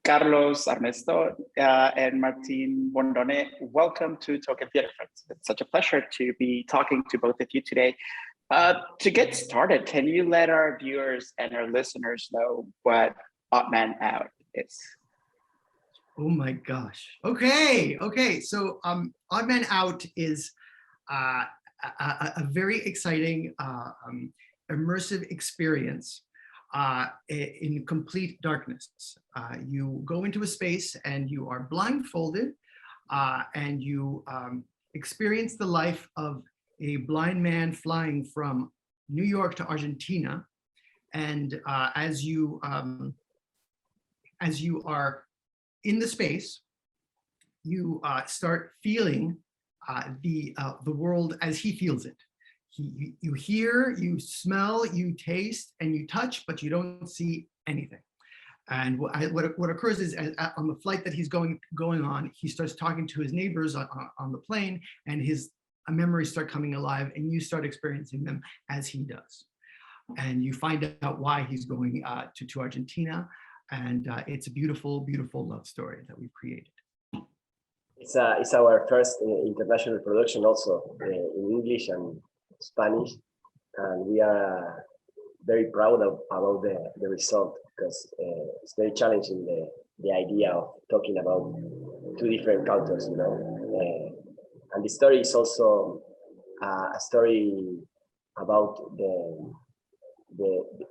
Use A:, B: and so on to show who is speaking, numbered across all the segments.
A: Carlos Armesto and Martín Bondone. Welcome to Token Theater Friends. It's such a pleasure to be talking to both of you today. To get started, can you let our viewers and our listeners know what Odd Man Out is?
B: Oh my gosh. Okay. So Odd Man Out is a very exciting, immersive experience in complete darkness. You go into a space and you are blindfolded and you experience the life of a blind man flying from New York to Argentina. And as you are in the space, you start feeling the world as he feels it. You hear, you smell, you taste, and you touch, but you don't see anything. And what occurs is on the flight that he's going on, he starts talking to his neighbors on the plane, and his memories start coming alive, and you start experiencing them as he does. And you find out why he's going to Argentina, and it's a beautiful, beautiful love story that we've created.
C: It's our first international production, also in English and Spanish, and we are very proud about the result, because it's very challenging, the idea of talking about two different cultures, and the story is also a story about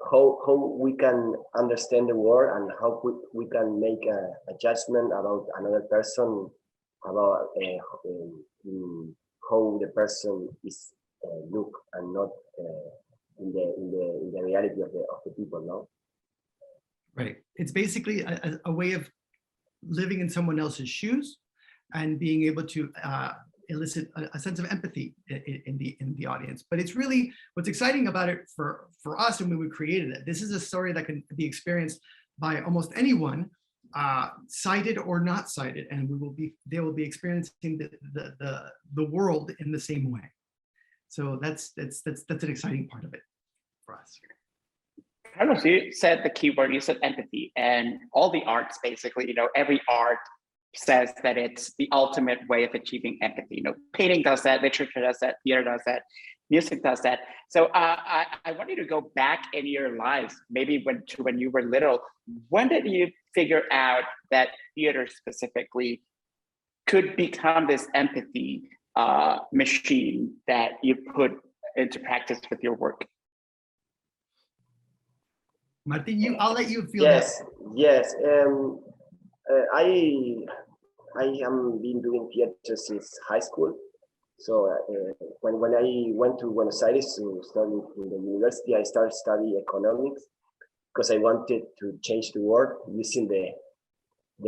C: how we can understand the world and how we can make a judgment about another person, about how the person is look and not in the reality of the people, no?
B: Right. It's basically a way of living in someone else's shoes and being able to elicit a sense of empathy in the audience. But it's really what's exciting about it for us and when we created it. This is a story that can be experienced by almost anyone, sighted or not sighted, and they will be experiencing the world in the same way. So that's an exciting part of it for us.
A: Carlos, you said the key word, you said empathy, and all the arts basically, every art says that it's the ultimate way of achieving empathy. Painting does that, literature does that, theater does that, music does that. So I want you to go back in your lives, maybe when you were little. When did you figure out that theater specifically could become this empathy machine that you put into practice with your work?
B: Martin, I'll let you feel
C: Yes. I am been doing theater since high school. So when I went to Buenos Aires to study in the university, I started studying economics because I wanted to change the world using the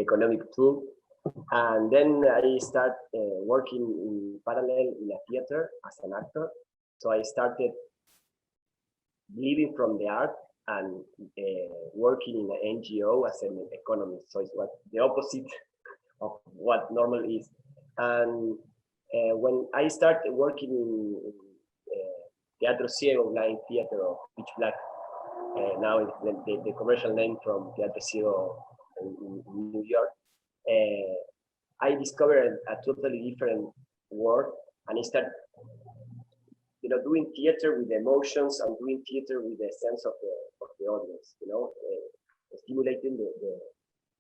C: economic tool. And then I started working in parallel in a theater as an actor. So I started living from the art and working in an NGO as an economist. So it's what the opposite of what normal is. And when I started working in Teatro Ciego, blind theater of Pitch Black, now it's the commercial name from Teatro Ciego in New York, I discovered a totally different world, and I started doing theater with emotions and doing theater with the sense of the audience, stimulating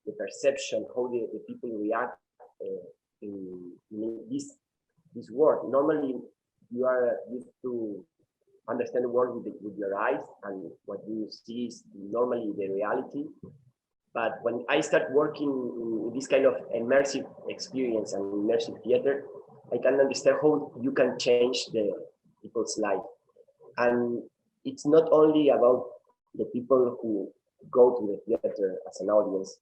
C: the perception, how the people react in this world. Normally, you are used to understand the world with your eyes, and what you see is normally the reality. But when I start working in this kind of immersive experience and immersive theater, I can understand how you can change the people's life. And it's not only about the people who go to the theater as an audience,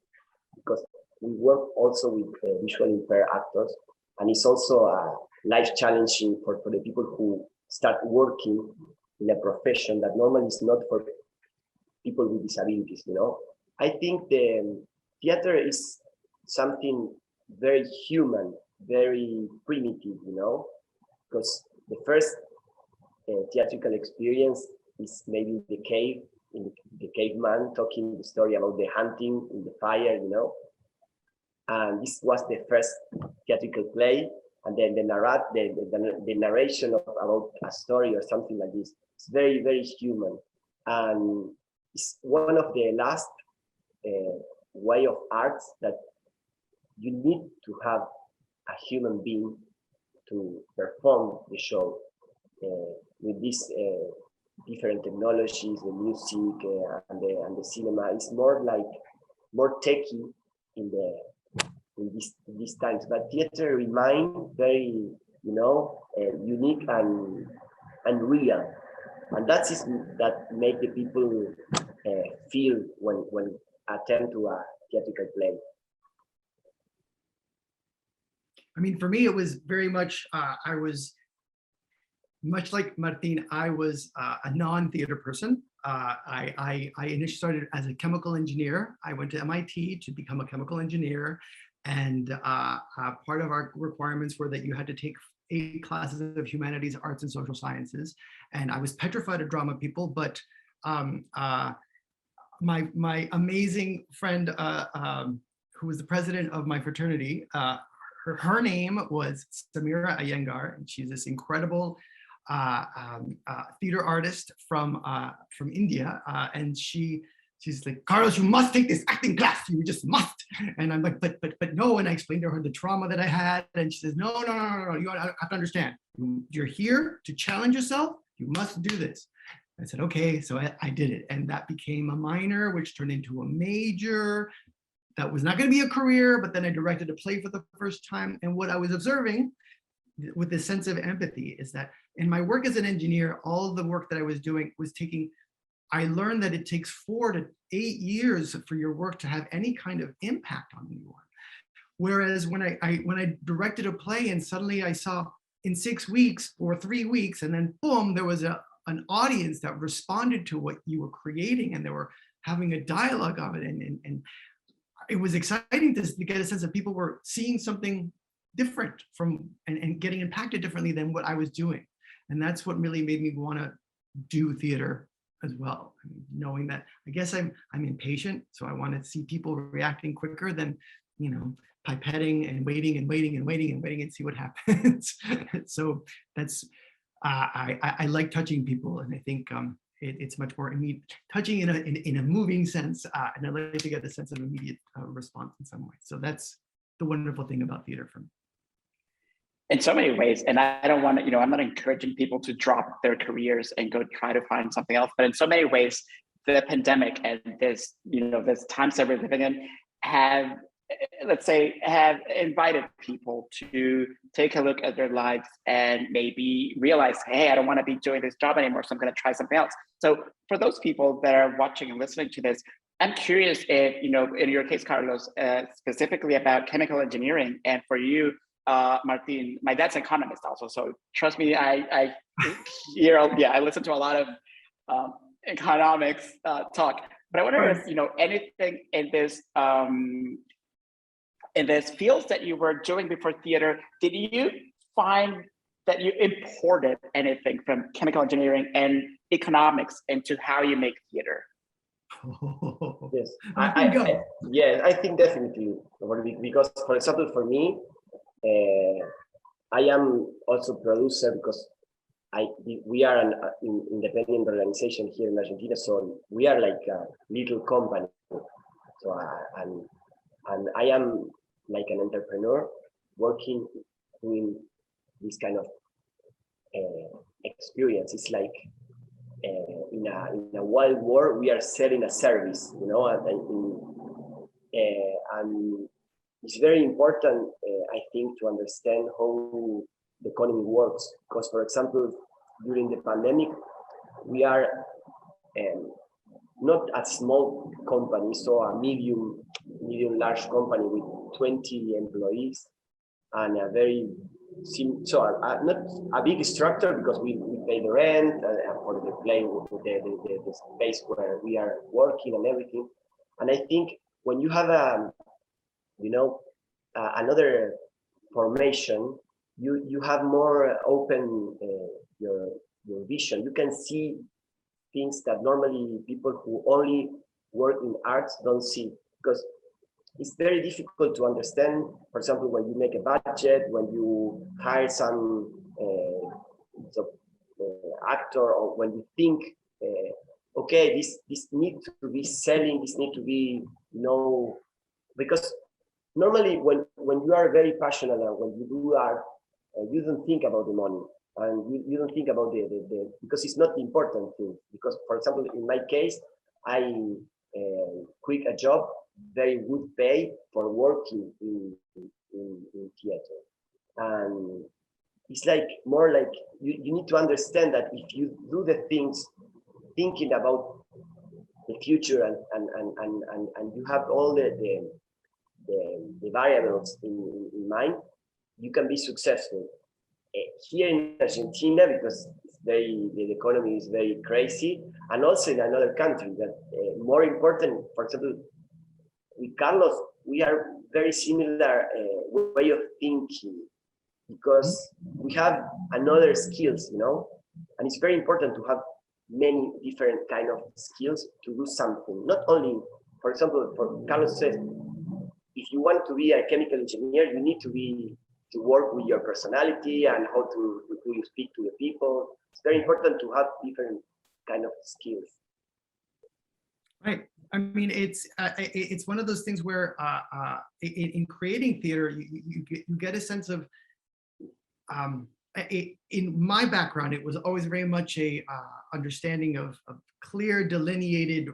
C: because we work also with visually impaired actors, and it's also life challenging for the people who start working in a profession that normally is not for people with disabilities. I think the theater is something very human, very primitive, because the first theatrical experience is maybe the cave, in the caveman talking the story about the hunting in the fire, And this was the first theatrical play. And then the narration about a story or something like this. It's very, very human. And it's one of the last way of arts that you need to have a human being to perform the show with these different technologies, the music and the cinema. It's more techy in these times, but theater remain very, unique and real, and that make the people feel when attend to a theatrical play.
B: I mean, for me, it was very much, I was much like Martin, I was a non-theater person. I initially started as a chemical engineer. I went to MIT to become a chemical engineer. And part of our requirements were that you had to take 8 classes of humanities, arts, and social sciences. And I was petrified of drama people, but my amazing friend, who was the president of my fraternity, her name was Samira Iyengar, and she's this incredible theater artist from India, and she's like, Carlos, you must take this acting class. You just must. And I'm like, but no. And I explained to her the trauma that I had, and she says, no. You have to understand. You're here to challenge yourself. You must do this. I said, okay. So I did it, and that became a minor, which turned into a major. That was not going to be a career, but then I directed a play for the first time. And what I was observing with this sense of empathy is that in my work as an engineer, all the work that I was doing was I learned that it takes 4 to 8 years for your work to have any kind of impact on anyone. Whereas when I directed a play and suddenly I saw in 6 weeks or 3 weeks, and then boom, there was an audience that responded to what you were creating, and they were having a dialogue of it. And it was exciting to get a sense that people were seeing something different and getting impacted differently than what I was doing. And that's what really made me want to do theater as well. I mean, knowing that I guess I'm impatient, so I want to see people reacting quicker than, pipetting and waiting and see what happens. So that's I like touching people, and I think it's much more immediate, touching in a moving sense, and I like to get a sense of immediate response in some way. So that's the wonderful thing about theater for me.
A: In so many ways, and I don't want to, I'm not encouraging people to drop their careers and go try to find something else, but in so many ways, the pandemic and this times that we're living in have invited people to take a look at their lives and maybe realize, hey, I don't want to be doing this job anymore, so I'm going to try something else. So for those people that are watching and listening to this, I'm curious if, in your case, Carlos, specifically about chemical engineering, and for you, Martin, my dad's an economist also, so trust me, I listen to a lot of economics talk. But I wonder if anything in this fields that you were doing before theater, did you find that you imported anything from chemical engineering and economics into how you make theater?
C: Yes, I think definitely, because for example, for me, I am also producer because we are an independent organization here in Argentina, so we are like a little company. So and I am like an entrepreneur working doing this kind of experience. It's like in a wild world, we are selling a service, and it's very important, I think, to understand how the economy works. Because, for example, during the pandemic, we are not a small company, so a medium large company with 20 employees and a very not a big structure, because we pay the rent for the play, the space where we are working and everything. And I think when you have another formation, you have more open your vision. You can see things that normally people who only work in arts don't see, because it's very difficult to understand. For example, when you make a budget, when you hire some actor, or when you think, okay, this need to be selling, this need to be, because normally when you are very passionate and when you do art, you don't think about the money, and you don't think about the because it's not the important thing. Because, for example, in my case, I quit a job, very good pay for working in theater, and it's like more like you need to understand that if you do the things thinking about the future and you have all the variables in mind, you can be successful. Here in Argentina, because the economy is very crazy, and also in another country that more important, for example, with Carlos, we are very similar way of thinking, because we have another skills, and it's very important to have many different kind of skills to do something. Not only, for example, for Carlos says, if you want to be a chemical engineer, you need to work with your personality and how to you speak to the people. It's very important to have different kind of skills.
B: Right. I mean, it's one of those things where in creating theater, you get a sense of, in my background, it was always very much a understanding of clear, delineated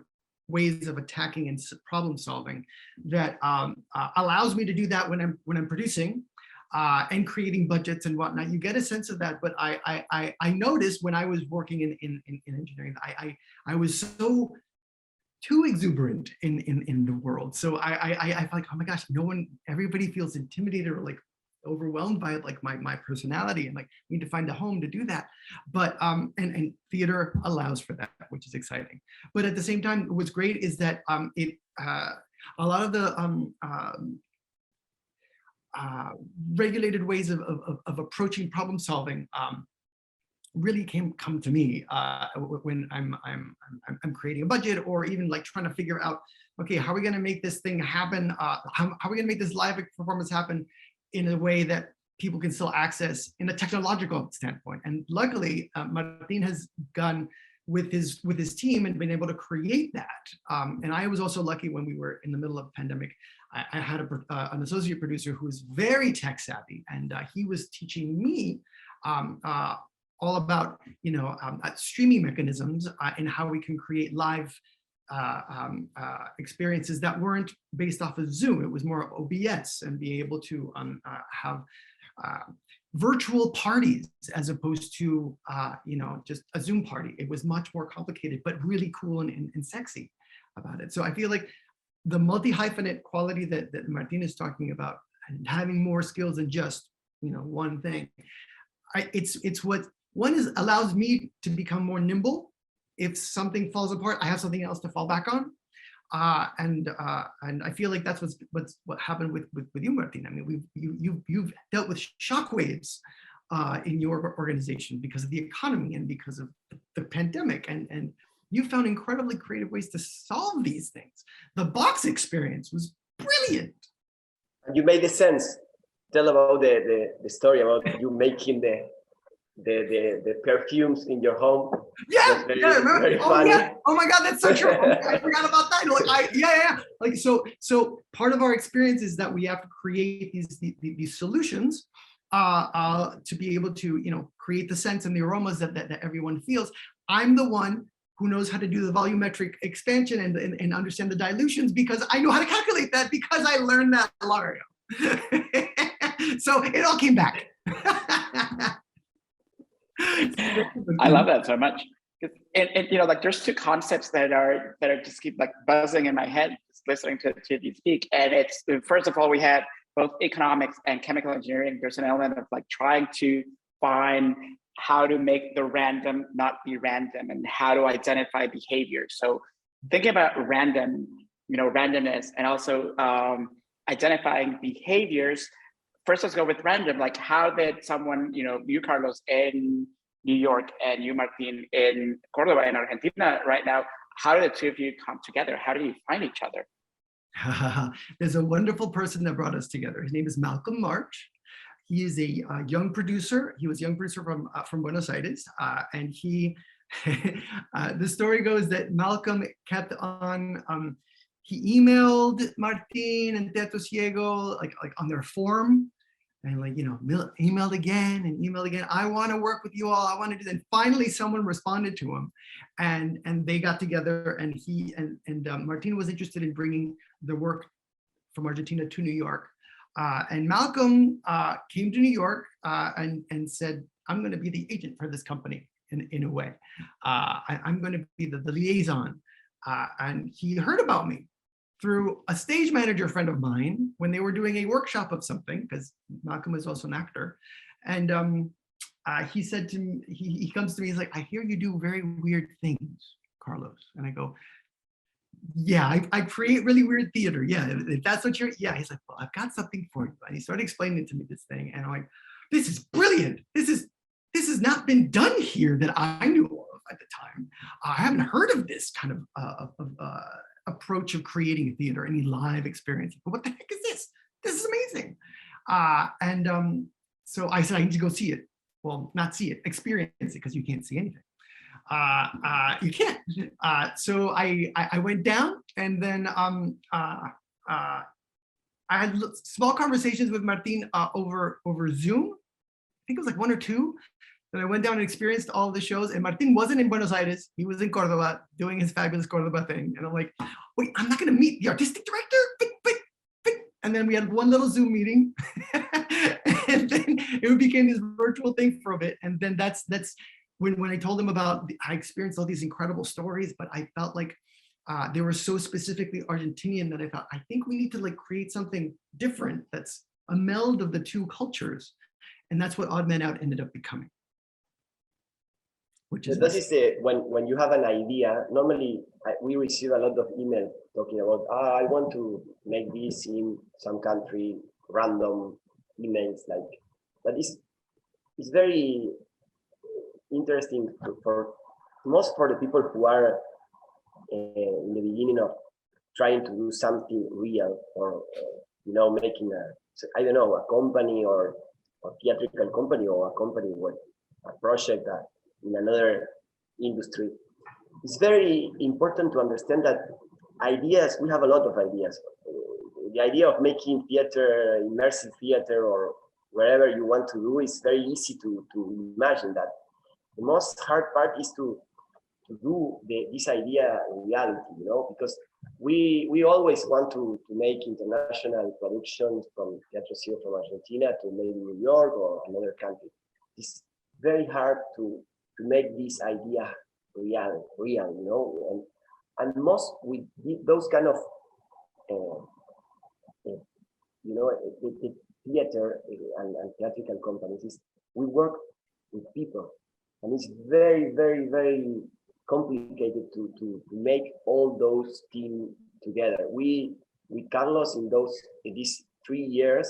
B: ways of attacking and problem solving that allows me to do that when I'm producing and creating budgets and whatnot. You get a sense of that, but I noticed when I was working in engineering, I was so too exuberant in the world. So I felt like, oh my gosh, everybody feels intimidated or like overwhelmed by it, like my personality, and like we need to find a home to do that. But and theater allows for that, which is exciting. But at the same time, what's great is that a lot of the regulated ways of approaching problem solving really come to me when I'm creating a budget, or even like trying to figure out, okay, how are we going to make this thing happen? How are we going to make this live performance happen in a way that people can still access in a technological standpoint? And luckily, Martin has gone with his team and been able to create that. And I was also lucky when we were in the middle of a pandemic. I had an associate producer who was very tech savvy, and he was teaching me all about streaming mechanisms and how we can create live experiences that weren't based off of Zoom. It was more OBS, and being able to have virtual parties as opposed to just a Zoom party. It was much more complicated, but really cool and sexy about it. So I feel like the multi-hyphenate quality that Martin is talking about, and having more skills than just one thing, it's what allows me to become more nimble. If something falls apart, I have something else to fall back on, and I feel like that's what happened with you, Martin. I mean, you've dealt with shockwaves in your organization because of the economy and because of the pandemic, and you found incredibly creative ways to solve these things. The box experience was brilliant.
C: You made the sense. Tell about the story about you making the perfumes in your home.
B: Yeah,
C: very
B: oh
C: funny.
B: Yeah. Oh my God, that's so true. I forgot about that. Yeah. Like so part of our experience is that we have to create these solutions to be able to create the scents and the aromas that everyone feels. I'm the one who knows how to do the volumetric expansion and understand the dilutions, because I know how to calculate that, because I learned that a lot ago. So it all came back.
A: I love that so much. And like there's two concepts that are just keep like buzzing in my head just listening to you speak. And it's, first of all, we had both economics and chemical engineering. There's an element of like trying to find how to make the random not be random, and how to identify behavior. So thinking about randomness, and also identifying behaviors. First, let's go with random. Like, how did someone, you, Carlos, in New York, and you, Martin, in Cordoba, in Argentina right now, how did the two of you come together? How do you find each other?
B: There's a wonderful person that brought us together. His name is Malcolm March. He is a young producer. He was a young producer from Buenos Aires, and he. The story goes that Malcolm kept on. He emailed Martin and Teatro Ciego like on their forum, and emailed again and emailed again. I want to work with you all. I want to do that. And finally, someone responded to him, and they got together. And he and Martin was interested in bringing the work from Argentina to New York. And Malcolm came to New York and said, "I'm going to be the agent for this company in a way. I'm going to be the liaison." And he heard about me through a stage manager friend of mine when they were doing a workshop of something, because Malcolm is also an actor. And he said to me, he comes to me, he's like, "I hear you do very weird things, Carlos." And I go, "Yeah, I create really weird theater. Yeah, if that's what you're," yeah. He's like, "Well, I've got something for you." And he started explaining to me this thing. And I'm like, "This is brilliant. This has not been done here that I knew of at the time. I haven't heard of this kind of approach of creating theater, any live experience. But what the heck is this? This is amazing." So I said, "I need to go see it." Well, not see it, experience it, because you can't see anything. You can't. So I went down, and then I had small conversations with Martin over Zoom. I think it was like one or two. Then I went down and experienced all the shows, and Martin wasn't in Buenos Aires. He was in Cordoba doing his fabulous Cordoba thing. And I'm like, "Wait, I'm not gonna meet the artistic director?" And then we had one little Zoom meeting, and then it became this virtual thing for a bit. And then that's when I told him about, I experienced all these incredible stories, but I felt like they were so specifically Argentinian that I thought, I think we need to create something different that's a meld of the two cultures. And that's what Odd Man Out ended up becoming. Which is
C: that is when you have an idea. Normally, we receive a lot of emails talking about, I want to make this in some country, random emails like that. Is very interesting for the people who are in the beginning of trying to do something real, or making a company or a theatrical company, or a company with a project in another industry. It's very important to understand that ideas, we have a lot of ideas. The idea of making theater, immersive theater, or wherever you want to do, is very easy to imagine that. The most hard part is to do this idea reality, because we always want to make international productions from Teatro Ciego from Argentina to maybe New York or another country. It's very hard to make this idea real, and most we did those kind of the theater and theatrical companies is we work with people, and it's very, very, very complicated to make all those teams together. We Carlos, in these 3 years,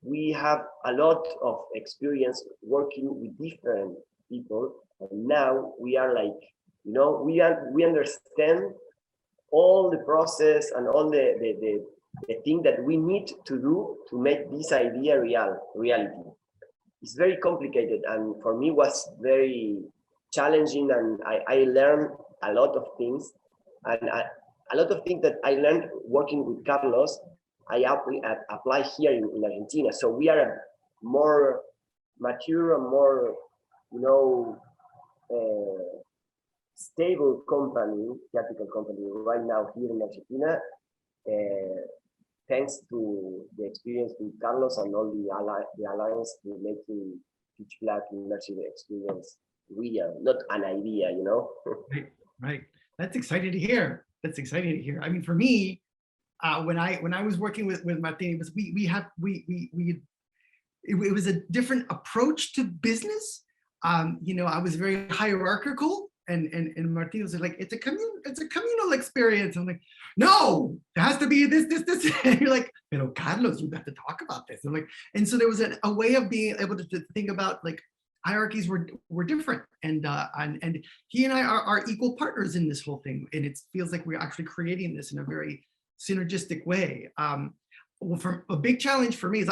C: we have a lot of experience working with different people, and now we are we understand all the process and all the thing that we need to do to make this idea reality. It's very complicated, and for me was very challenging, and I learned a lot of things, and a lot of things that I learned working with Carlos, I apply here in Argentina. So we are a more mature and more, stable company, theatrical company right now here in Argentina, thanks to the experience with Carlos and all the alliance to making Pitch Black immersive experience real, not an idea,
B: Right. That's exciting to hear. I mean, for me, when I was working with Martin, it was a different approach to business. I was very hierarchical, and Martin was like, it's a communal experience. I'm like, no, there has to be this. And you're like, Carlos, you have to talk about this. I'm like, and so there was a way of being able to think about hierarchies were different, and he and I are equal partners in this whole thing, and it feels like we're actually creating this in a very synergistic way. Well, for a big challenge for me is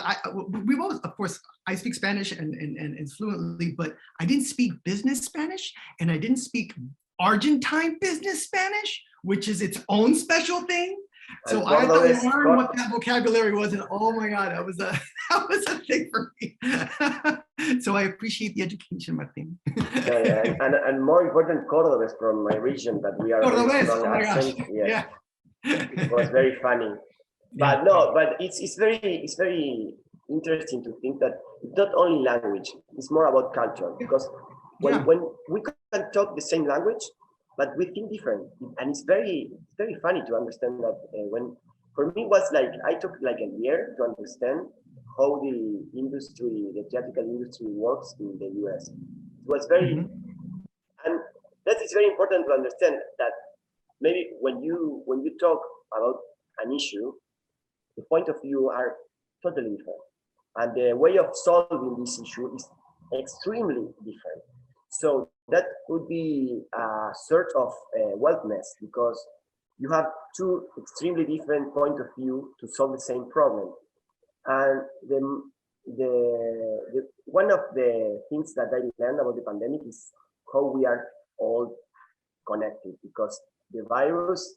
B: we've always, of course, I speak Spanish and fluently, but I didn't speak business Spanish, and I didn't speak Argentine business Spanish, which is its own special thing. So I had to learn what that vocabulary was, and oh my God, that was a thing for me. So I appreciate the education, Martin.
C: Yeah, and more important, Cordobés from my region that we are.
B: Cordobés, oh my gosh.
C: Yeah. It was very funny. But no, but it's very interesting to think that it's not only language, it's more about culture, because when we can talk the same language, but we think different, and it's very funny to understand that. When for me it was like I took like a year to understand how the theatrical industry works in the US. It was very, and that is very important to understand that maybe when you talk about an issue, the point of view are totally different, and the way of solving this issue is extremely different. So that would be a sort of wellness, because you have two extremely different point of view to solve the same problem. And the one of the things that I learned about the pandemic is how we are all connected, because the virus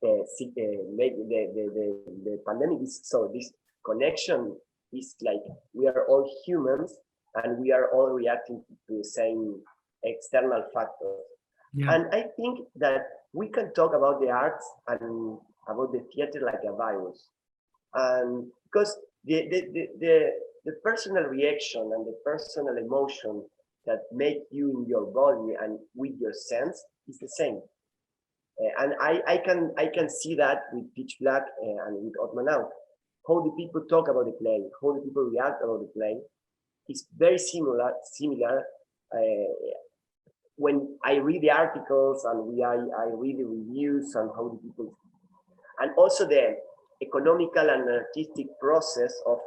C: make the pandemic is so this connection is like we are all humans and we are all reacting to the same external factors. Yeah. And I think that we can talk about the arts and about the theater like a virus, and because the personal reaction and the personal emotion that make you in your body and with your sense is the same. And I can see that with Pitch Black and with Otman Out. How the people talk about the play, how the people react about the play, is very similar. When I read the articles and I read the reviews and how the people, and also the economical and artistic process of,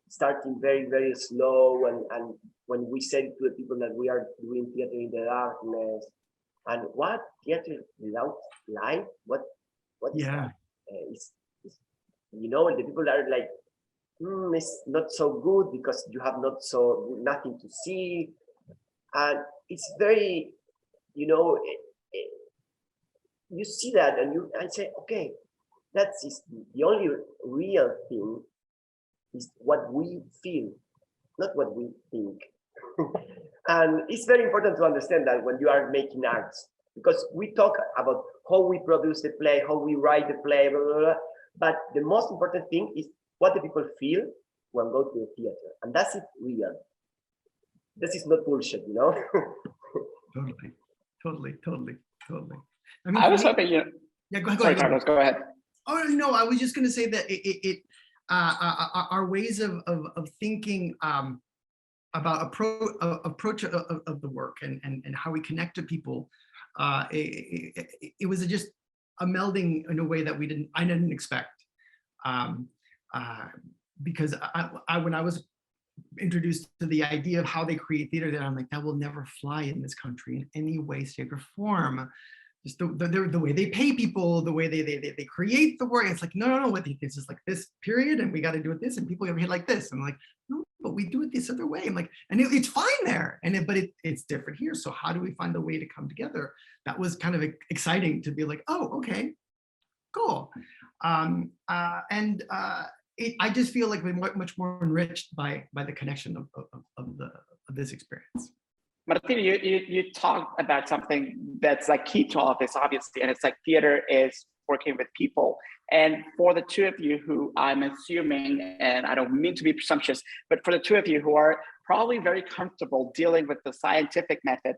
C: starting very, very slow, and when we said to the people that we are doing theater in the darkness, and what theater without light? What is that? It's the people are like, it's not so good because you have nothing to see, and it's very, you see that and I say, okay, that's the only real thing is what we feel, not what we think. And it's very important to understand that when you are making arts, because we talk about how we produce the play, how we write the play, blah, blah, blah, but the most important thing is what the people feel when go to the theater, and that's it real. This is not bullshit,
B: Totally. I mean,
A: I was hoping
B: go ahead.
A: Sorry, Carlos, go ahead.
B: Oh no, I was just going to say that our ways of thinking about approach of the work and how we connect to people, it was just a melding in a way that I didn't expect, because when I was introduced to the idea of how they create theater, then I'm like, that will never fly in this country in any way, shape, or form. Just the way they pay people, the way they create the work. It's like, no, this is like this period, and we got to do it this, and people get paid like this. And I'm like, no, but we do it this other way. I'm like, and it's fine there, but it's different here. So how do we find a way to come together? That was kind of exciting to be like, oh, okay, cool. I just feel like we're much more enriched by the connection of this experience.
A: Martin, you talked about something that's like key to all of this, obviously, and it's like theater is working with people. And for the two of you who I'm assuming, and I don't mean to be presumptuous, but for the two of you who are probably very comfortable dealing with the scientific method,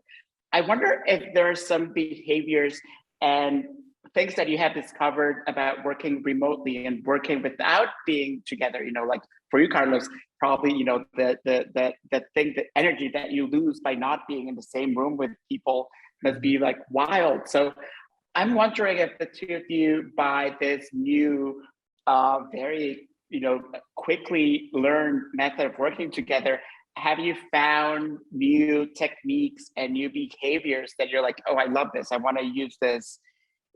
A: I wonder if there are some behaviors and things that you have discovered about working remotely and working without being together, like for you, Carlos, probably, the thing, the energy that you lose by not being in the same room with people must be like wild. So I'm wondering if the two of you, by this new, very, quickly learned method of working together, have you found new techniques and new behaviors that you're like, oh, I love this, I want to use this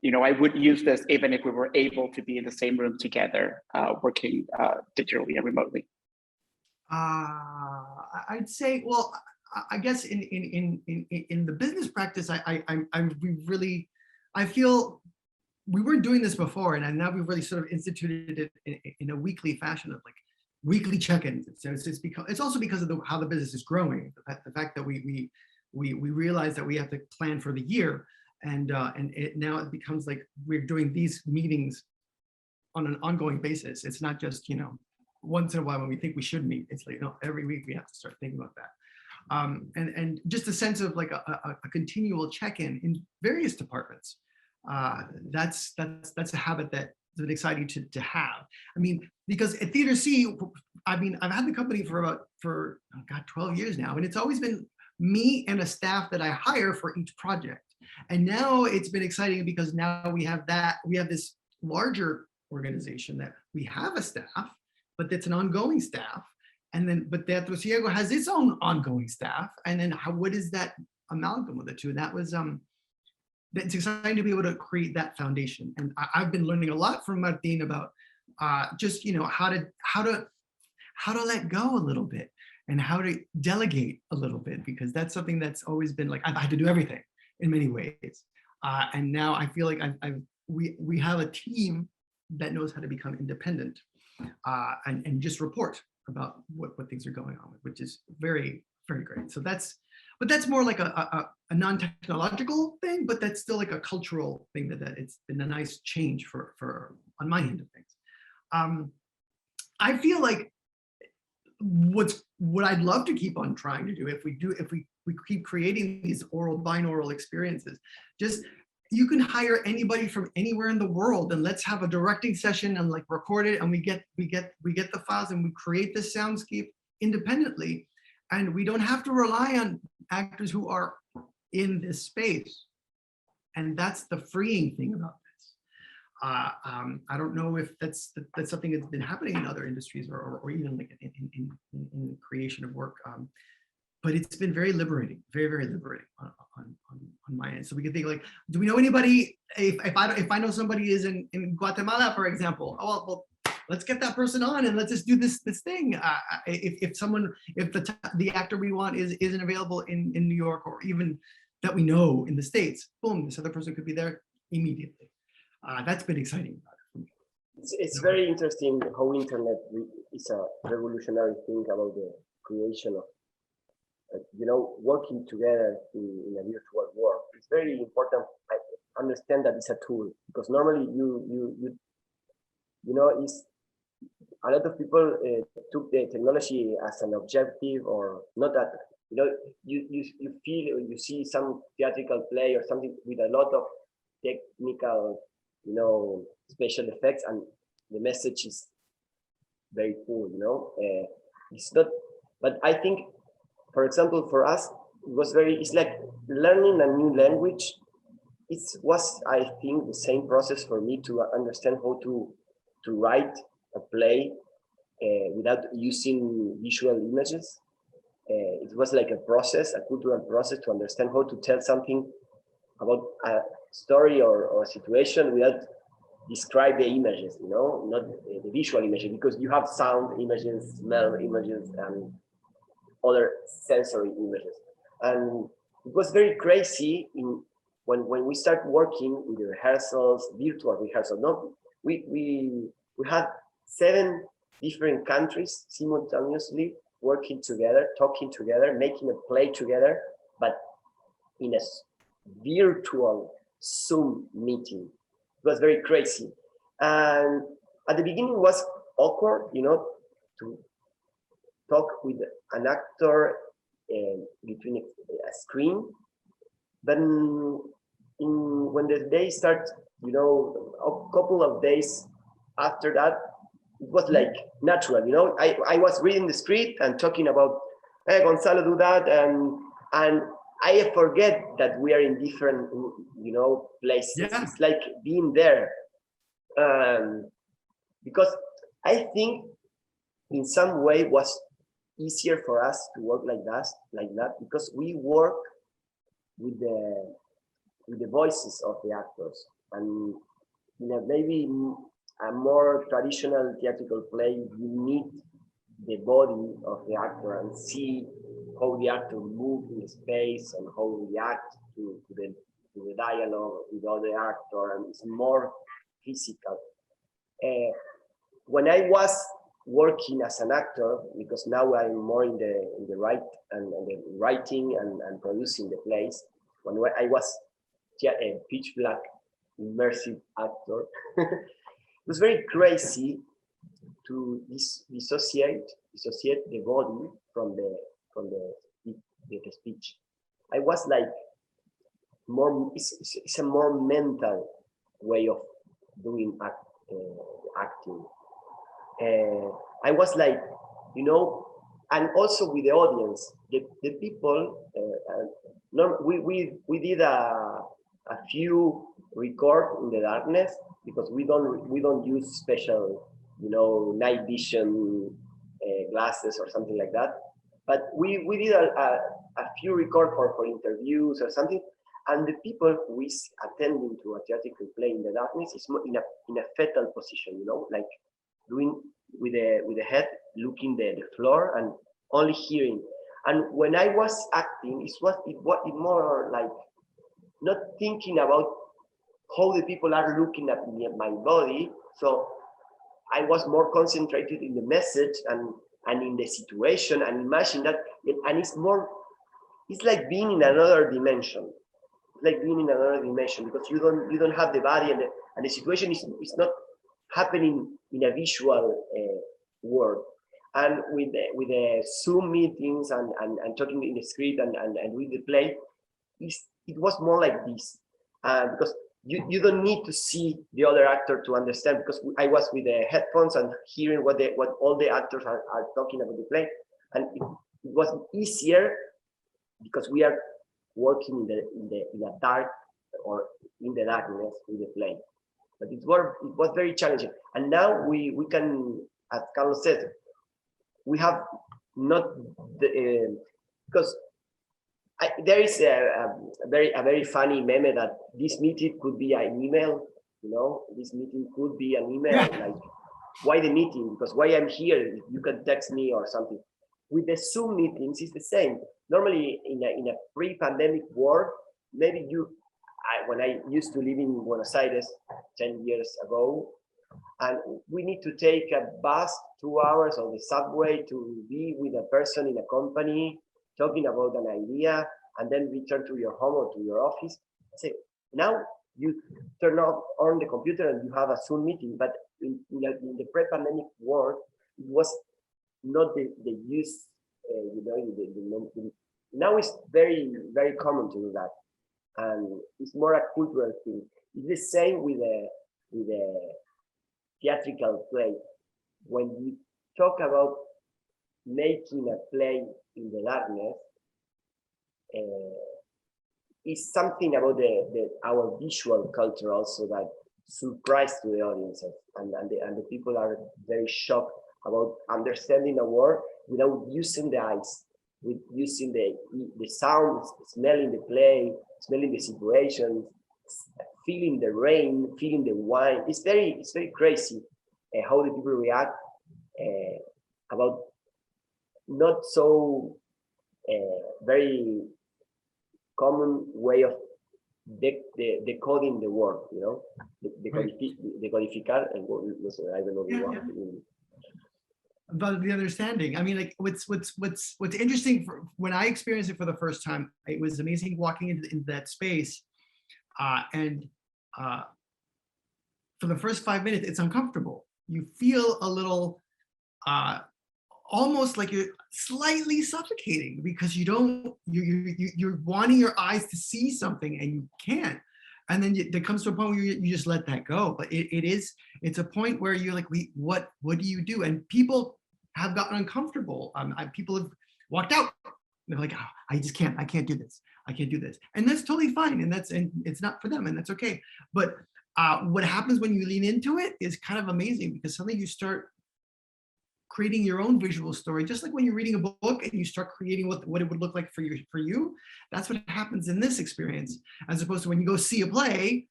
A: I would use this even if we were able to be in the same room together, working digitally and remotely.
B: I'd say, well, I guess in the business practice, I feel we weren't doing this before, and now we've really sort of instituted it in a weekly fashion of like weekly check-ins. So it's also because of how the business is growing. The fact that we realize that we have to plan for the year, and now it becomes like we're doing these meetings on an ongoing basis. It's not just once in a while when we think we should meet. It's like every week we have to start thinking about that, and just a sense of like a continual check-in in various departments. That's a habit that's been exciting to have. I mean, because at Theater C, I've had the company for 12 years now, and it's always been me and a staff that I hire for each project. And now it's been exciting because now we have this larger organization that we have a staff, but it's an ongoing staff. And then, but Teatro Ciego has its own ongoing staff. And then what is that amalgam of the two? And that was, it's exciting to be able to create that foundation. And I've been learning a lot from Martin about just, how to let go a little bit and how to delegate a little bit, because that's something that's always been like, I've had to do everything in many ways. And now I feel like we have a team that knows how to become independent and just report about what things are going on with, which is very, very great. So that's more like a non-technological thing, but that's still like a cultural thing that it's been a nice change for on my end of things. I feel like what I'd love to keep on trying to do, if we keep creating these binaural experiences, just you can hire anybody from anywhere in the world, and let's have a directing session and like record it, and we get the files and we create this soundscape independently, and we don't have to rely on actors who are in this space. And that's the freeing thing about this. I don't know if that's something that's been happening in other industries or even like in the creation of work. But it's been very liberating, very, very liberating on my end. So we can think like, do we know anybody? If I know somebody is in Guatemala, for example, oh well, let's get that person on and let's just do this thing. If the actor we want isn't available in New York, or even that we know in the States, boom, this other person could be there immediately. That's been exciting about it for me.
C: It's very interesting how internet is a revolutionary thing about the creation of working together in a virtual world. It's very important. I understand that it's a tool, because normally it's a lot of people took the technology as an objective, or not that, you feel, you see some theatrical play or something with a lot of technical, special effects, and the message is very poor, it's not, but I think, for example, for us, it's like learning a new language. It was, I think, the same process for me to understand how to write a play without using visual images. It was like a process, a cultural process, to understand how to tell something about a story or a situation without describe the images, not the visual images, because you have sound images, smell images, and other sensory images. And it was very crazy when we start working with the rehearsals, virtual rehearsals. No, we had 7 different countries simultaneously working together, talking together, making a play together, but in a virtual Zoom meeting. It was very crazy. And at the beginning it was awkward, to talk with an actor between a screen. But when the day starts, a couple of days after that, it was like natural. I was reading the script and talking about, hey, Gonzalo, do that, and I forget that we are in different, places. Yeah. It's like being there, because I think in some way was easier for us to work like that, because we work with the voices of the actors. And maybe a more traditional theatrical play, you need the body of the actor and see how the actor moves in space and how he reacts to the dialogue with the other actor, and it's more physical. When I was working as an actor, because now I'm more in the writing and producing the plays. When I was a pitch black immersive actor, it was very crazy to dissociate the body from the speech. I was like it's a more mental way of doing acting. I was like, and also with the audience, the people. We did a few record in the darkness because we don't use special night vision glasses or something like that. But we did a few record for interviews or something, and the people who is attending to a theatrical play in the darkness is in a fetal position, like doing with the head looking the floor and only hearing. And when I was acting, it was more like not thinking about how the people are looking at me, at my body. So I was more concentrated in the message and in the situation, and imagine that. And it's like being in another dimension. It's like being in another dimension because you don't have the body, and the situation is not happening in a visual world. And with the Zoom meetings and talking in the script and with the play, it was more like this, because you don't need to see the other actor to understand, because I was with the headphones and hearing what all the actors are talking about the play, and it was easier because we are working in the dark or in the darkness with the play. But it was very challenging, and now we can, as Carlos said, we have not because there is a very funny meme that this meeting could be an email. This meeting could be an email. Like, why the meeting? Because why I'm here? You can text me or something. With the Zoom meetings, it's the same. Normally, in a pre-pandemic world, maybe when I used to live in Buenos Aires 10 years ago, and we need to take a bus 2 hours on the subway to be with a person in a company talking about an idea, and then return to your home or to your office. So now you turn on the computer and you have a Zoom meeting, but in the pre-pandemic world, it was not the use. Now it's very, very common to do that, and it's more a cultural thing. It's the same with the theatrical play. When we talk about making a play in the darkness, it's something about our visual culture also that surprise to the audiences, and the people are very shocked about understanding a word without using the eyes, with using the sounds, smelling the play, smelling the situation, feeling the rain, feeling the wine. It's very crazy how the people react about not so very common way of decoding the word, decodificar. I don't know the word.
B: About the understanding. I mean, like what's interesting when I experienced it for the first time, it was amazing walking into that space, and for the first 5 minutes, it's uncomfortable. You feel a little, almost like you're slightly suffocating because you're wanting your eyes to see something and you can't. And then there comes to a point where you just let that go. But it's a point where you're like, wait, what do you do? And people have gotten uncomfortable. People have walked out. They're like, oh, I can't do this. I can't do this. And that's totally fine. And it's not for them, and that's okay. But what happens when you lean into it is kind of amazing, because suddenly you start creating your own visual story, just like when you're reading a book and you start creating what it would look like for you. That's what happens in this experience, as opposed to when you go see a play,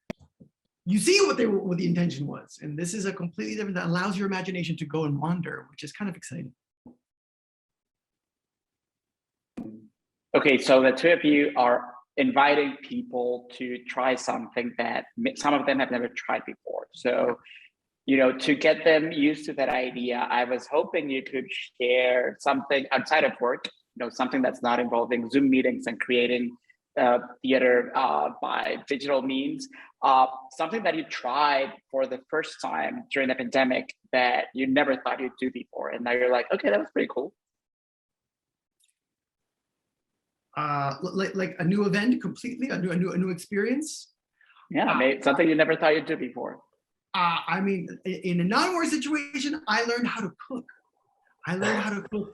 B: you see what the intention was. And this is a completely different, that allows your imagination to go and wander, which is kind of exciting.
A: Okay, so the two of you are inviting people to try something that some of them have never tried before. So, you know, to get them used to that idea, I was hoping you could share something outside of work, you know, something that's not involving Zoom meetings and creating theater by digital means, something that you tried for the first time during the pandemic that you never thought you'd do before. And now you're like, okay, that was pretty cool.
B: Like a new event completely, a new experience.
A: Yeah, maybe something you never thought you'd do before.
B: I mean, in a non-war situation, I learned how to cook. I learned how to cook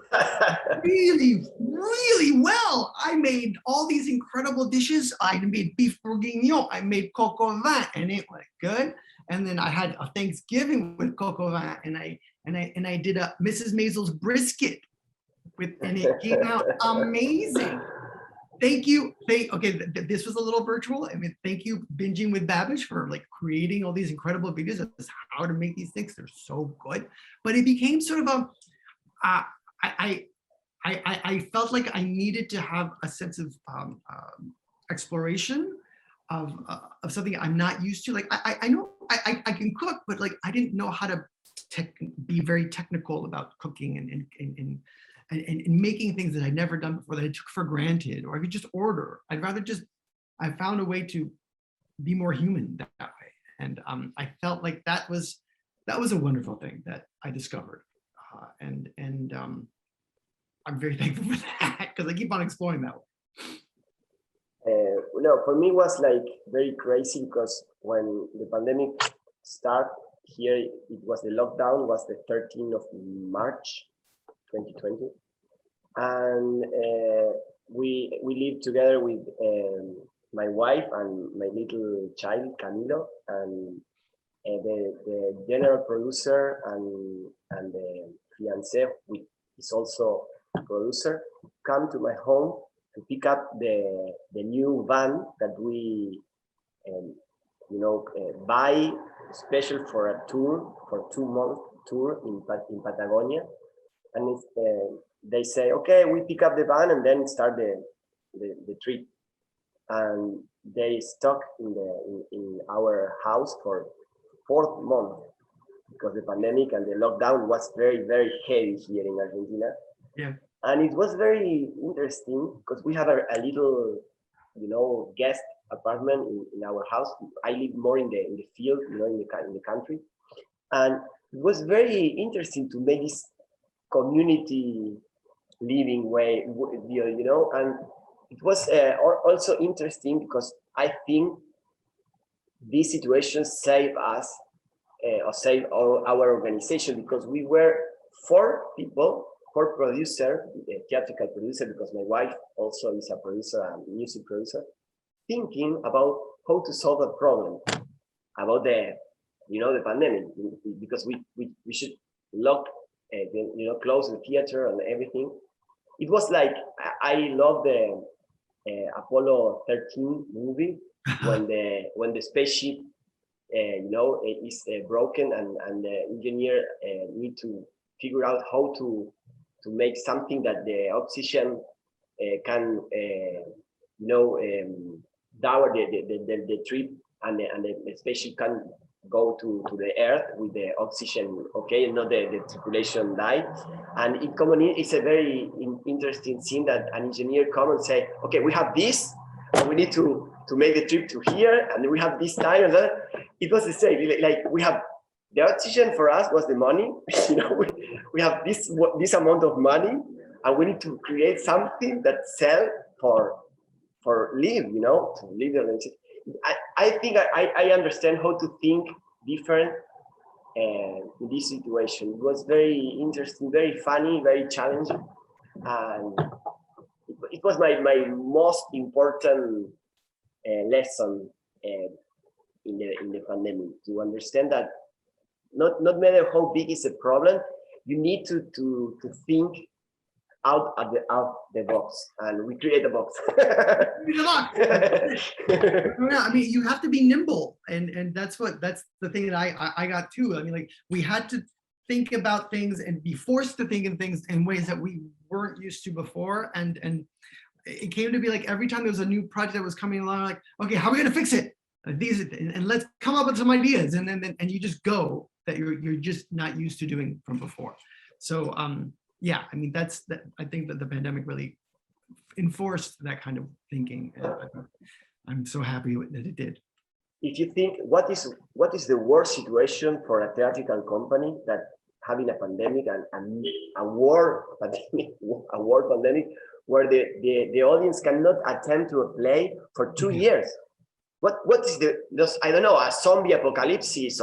B: really, really well. I made all these incredible dishes. I made beef bourguignon. I made coq au vin, and it was good. And then I had a Thanksgiving with coq au vin, and I did a Mrs. Maisel's brisket and it came out amazing. Thank you. Okay, this was a little virtual. I mean, thank you, Binging with Babish, for like creating all these incredible videos of how to make these things. They're so good. But it became sort of a, I felt like I needed to have a sense of exploration of something I'm not used to. Like I know I can cook, but like I didn't know how to be very technical about cooking and making things that I'd never done before, that I took for granted, or I could just order. I'd rather just, I found a way to be more human that way. And I felt like that was a wonderful thing that I discovered. And I'm very thankful for that, because I keep on exploring that way.
C: No, for me it was like very crazy, because when the pandemic started here, it was the lockdown, was the 13th of March 2020, and we lived together with my wife and my little child Camilo, and the general producer and the fiancé, which is also a producer, come to my home to pick up the new van that we buy special for a tour, for 2-month tour in Patagonia. And they say, okay, we pick up the van and then start the trip. And they stuck in our house for 4th month, because the pandemic and the lockdown was very, very heavy here in Argentina.
B: Yeah.
C: And it was very interesting, because we have a little, guest apartment in our house. I live more in the field, in the country. And it was very interesting to make this community living way, and it was also interesting because I think this situation saved us, or saved our organization, because we were 4 people, 4 producer, a theatrical producer, because my wife also is a producer and music producer, thinking about how to solve a problem about the pandemic, because we should close the theater and everything. It was like, I love the Apollo 13 movie when the spaceship is broken, and the engineer need to figure out how to make something that the oxygen can dower the trip, and the spaceship can go to the earth with the oxygen, okay, and not the tripulation die. And in common, it's a very interesting scene that an engineer come and say, okay, we have this, and we need to make the trip to here, and we have this time and that. It was the same, like we have the oxygen for us was the money, we have this amount of money, and we need to create something that sell for live, to live the organization. I think I understand how to think different in this situation. It was very interesting, very funny, very challenging, and it was my most important lesson in the pandemic, to understand that not matter how big is the problem, you need to think out of the box, and we create a box.
B: Yeah, I mean, you have to be nimble, and that's the thing that I got too. I mean, like, we had to think about things and be forced to think in things in ways that we weren't used to before, and it came to be like every time there was a new project that was coming along, like, okay, how are we gonna fix it? And let's come up with some ideas, and then you just go that you're just not used to doing from before. So yeah, I mean, I think that the pandemic really enforced that kind of thinking. I'm so happy that it did.
C: If you think, what is the worst situation for a theatrical company, that having a pandemic and a war pandemic, where the audience cannot attend to a play for 2 years? What is I don't know, a zombie apocalypse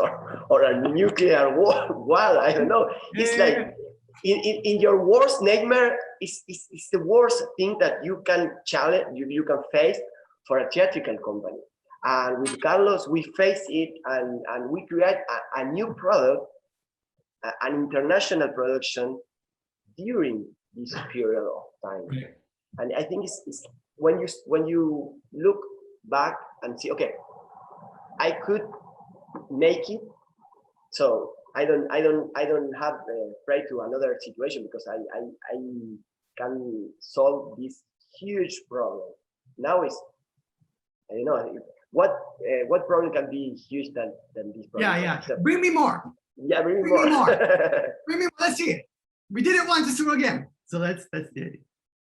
C: or a nuclear war? I don't know. It's like in your worst nightmare, it's the worst thing that you can challenge, you can face for a theatrical company. And with Carlos, we face it, and we create a new product, an international production during this period of time.
B: Right.
C: And I think it's when you look back and see, okay, I could make it, so I don't have pray to another situation, because I can solve this huge problem. Now is, I don't know what problem can be huge than this problem.
B: Yeah.
C: So,
B: Bring me more.
C: yeah, bring me
B: Bring
C: more.
B: me more. Bring me more. Let's see it. We did it once, let's do it again. So that's the idea.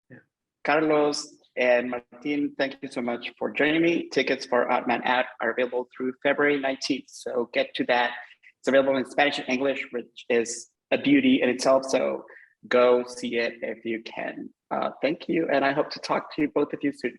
B: Yeah.
A: Carlos and Martin, thank you so much for joining me. Tickets for Odd Man Out are available through February 19th. So get to that. It's available in Spanish and English, which is a beauty in itself. So go see it if you can. Thank you. And I hope to talk to you both of you soon.